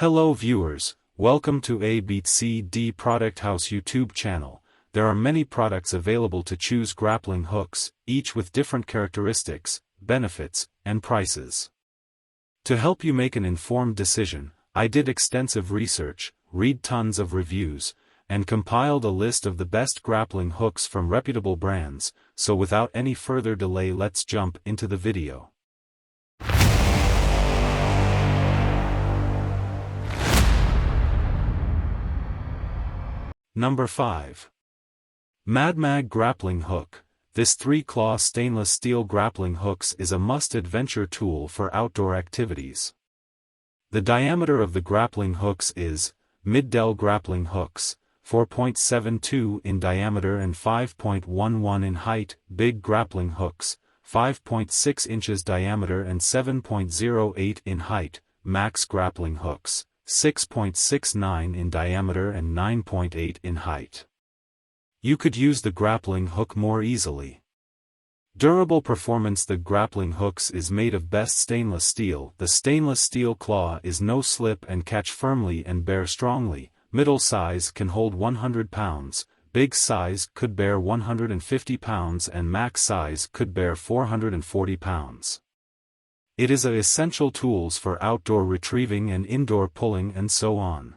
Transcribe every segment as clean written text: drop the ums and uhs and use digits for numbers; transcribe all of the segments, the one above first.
Hello viewers, welcome to acxMY Product House YouTube channel. There are many products available to choose grappling hooks, each with different characteristics, benefits, and prices. To help you make an informed decision, I did extensive research, read tons of reviews, and compiled a list of the best grappling hooks from reputable brands, so without any further delay let's jump into the video. Number 5. mrvTY Grappling Hook. This 3-claw stainless steel grappling hooks is a must-adventure tool for outdoor activities. The diameter of the grappling hooks is mid-dell grappling hooks, 4.72 in diameter and 5.11 in height, big grappling hooks, 5.6 inches diameter and 7.08 in height, max grappling hooks, 6.69 in diameter and 9.8 in height. You could use the grappling hook more easily. Durable performance. The grappling hooks is made of best stainless steel. The stainless steel claw is no slip and catch firmly and bear strongly. Middle size can hold 100 pounds, big size could bear 150 pounds and max size could bear 440 pounds. It is a essential tools for outdoor retrieving and indoor pulling and so on.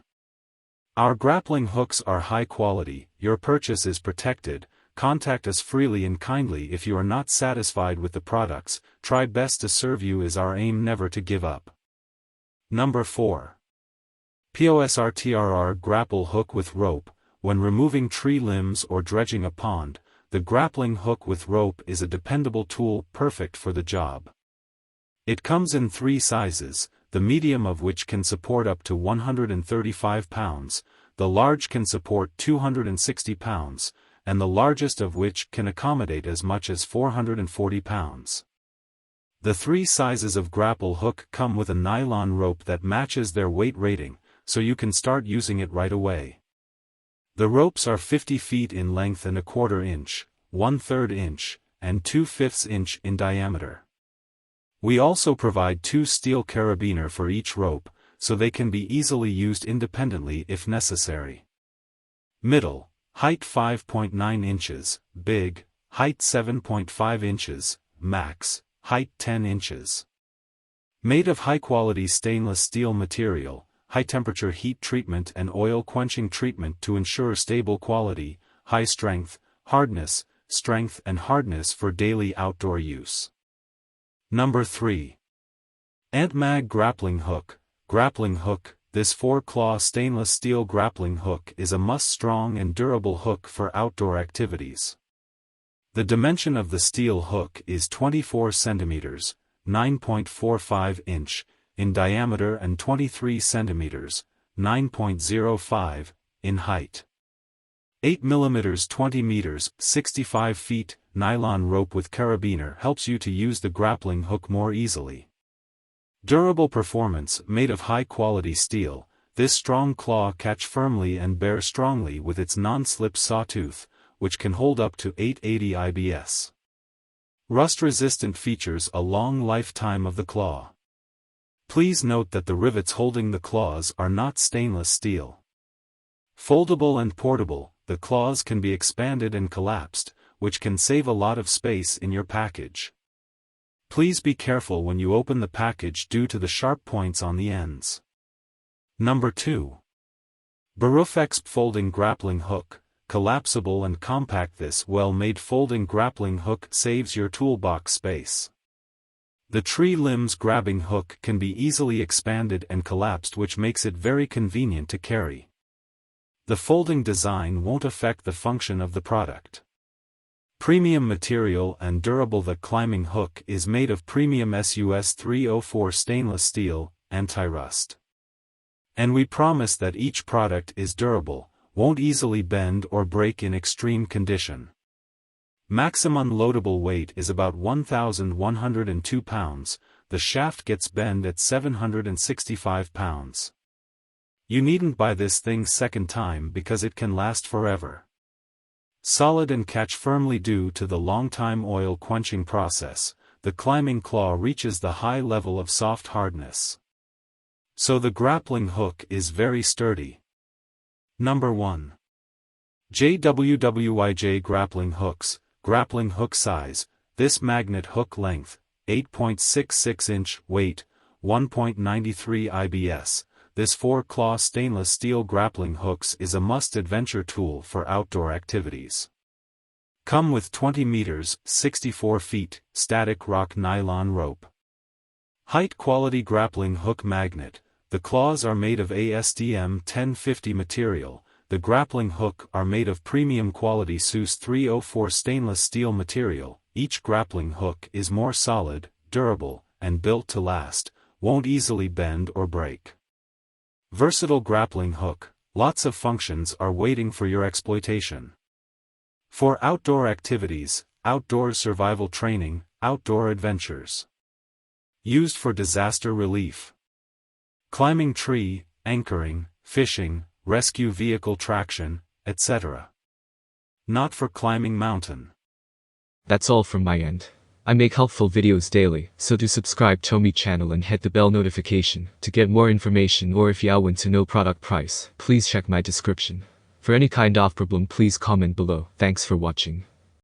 Our grappling hooks are high quality, your purchase is protected. Contact us freely and kindly if you are not satisfied with the products. Try best to serve you is our aim, never to give up. Number 4. shorturl Grapple Hook with Rope. When removing tree limbs or dredging a pond, the grappling hook with rope is a dependable tool perfect for the job. It comes in 3 sizes, the medium of which can support up to 135 pounds, the large can support 260 pounds, and the largest of which can accommodate as much as 440 pounds. The 3 sizes of grapple hook come with a nylon rope that matches their weight rating, so you can start using it right away. The ropes are 50 feet in length and 1/4 inch, 1/3 inch, and 2/5 inch in diameter. We also provide 2 steel carabiner for each rope, so they can be easily used independently if necessary. Middle, height 5.9 inches, big, height 7.5 inches, max, height 10 inches. Made of high-quality stainless steel material, high-temperature heat treatment and oil quenching treatment to ensure stable quality, high strength, hardness, strength and hardness for daily outdoor use. Number 3. acxMY Grappling Hook. Grappling hook. This 4-claw stainless steel grappling hook is a must-strong and durable hook for outdoor activities. The dimension of the steel hook is 24 centimeters, 9.45 inch, in diameter and 23 centimeters, 9.05, in height. 8 mm 20 meters, 65 feet, nylon rope with carabiner helps you to use the grappling hook more easily. Durable performance. Made of high-quality steel, this strong claw catch firmly and bear strongly with its non-slip sawtooth, which can hold up to 880 IBS. Rust-resistant features a long lifetime of the claw. Please note that the rivets holding the claws are not stainless steel. Foldable and portable, the claws can be expanded and collapsed, which can save a lot of space in your package. Please be careful when you open the package due to the sharp points on the ends. Number 2. mrvTY Folding Grappling Hook. Collapsible and compact. This well-made folding grappling hook saves your toolbox space. The tree limbs grabbing hook can be easily expanded and collapsed, which makes it very convenient to carry. The folding design won't affect the function of the product. Premium material and durable. The climbing hook is made of premium SUS 304 stainless steel, anti-rust. And we promise that each product is durable, won't easily bend or break in extreme condition. Maximum loadable weight is about 1,102 pounds, the shaft gets bend at 765 pounds. You needn't buy this thing second time because it can last forever. Solid and catch firmly. Due to the long-time oil quenching process, the climbing claw reaches the high level of soft hardness. So the grappling hook is very sturdy. Number 1. JWWYJ Grappling Hooks. Grappling hook size. This magnet hook length, 8.66 inch, weight, 1.93 IBS. This 4-claw stainless steel grappling hooks is a must-adventure tool for outdoor activities. Come with 20 meters, 64 feet, static rock nylon rope. Height quality grappling hook magnet. The claws are made of ASTM 1050 material. The grappling hook are made of premium quality SUS 304 stainless steel material. Each grappling hook is more solid, durable, and built to last, won't easily bend or break. Versatile grappling hook. Lots of functions are waiting for your exploitation. For outdoor activities, outdoor survival training, outdoor adventures. Used for disaster relief. Climbing tree, anchoring, fishing, rescue vehicle traction, etc. Not for climbing mountain. That's all from my end. I make helpful videos daily, so do subscribe to my channel and hit the bell notification to get more information, or if you want to know product price, please check my description. For any kind of problem, please comment below. Thanks for watching.